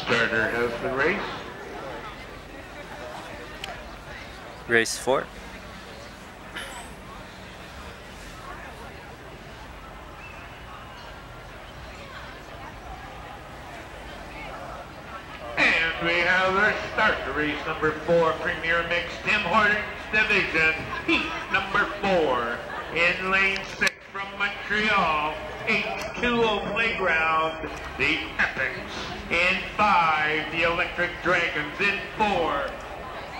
Starter has the race. Race 4. And we have our start to race number 4, Premier Mixed Tim Hortons Division, heat number 4. In lane 6 from Montreal, H2O Playground, the Epics. In 5, the Electric Dragons. In 4,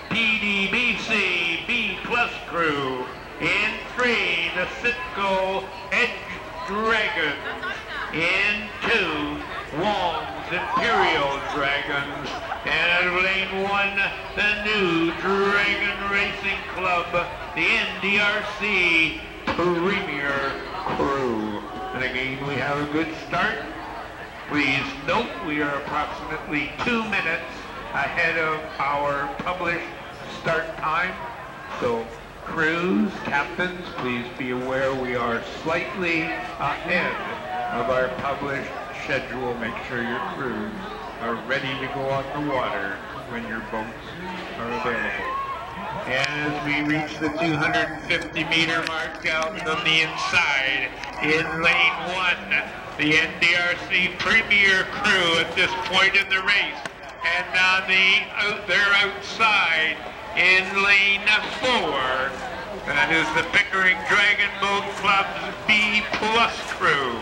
PDBC B Plus Crew. In 3, the Citgo Edge Dragons. In 2, Wong's Imperial Dragons. And out of lane 1, the new Dragon Racing Club, the NDRC Premier Crew. And again, we have a good start. Please note we are approximately 2 minutes ahead of our published start time. So crews, captains, please be aware we are slightly ahead of our published schedule. Make sure your crews are ready to go on the water when your boats are available. And as we reach the 250-meter mark out on the inside, in lane 1, the NDRC Premier Crew at this point in the race. And on they're outside in lane 4. That is the Pickering Dragon Boat Club's B Plus Crew.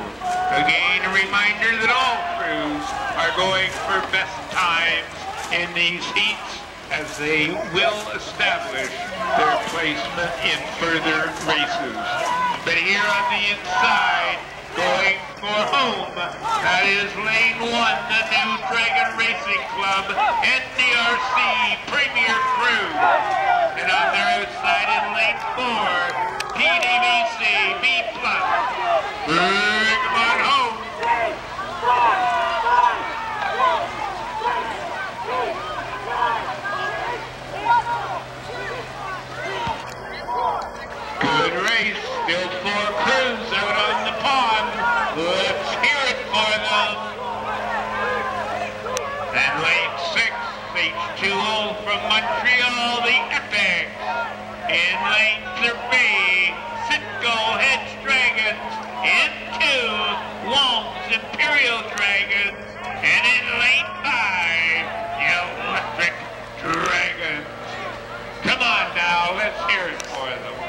Again, a reminder that all crews are going for best times in these heats, as they will establish their placement in further races. But here on the inside, going for home, that is lane 1, the new Dragon Racing Club, NDRC Premier Crew. And on their outside in lane 4, PDBC B Plus. Bring them on home. Good race, still 4 crews out on the pond. Let's hear it for them. And lane 6, H2O from Montreal, the Epic. In lane 3, Citgo Hedge Dragons. In 2, Wong's Imperial Dragons. And in lane 5, the Electric Dragons. Come on now, let's hear it for them.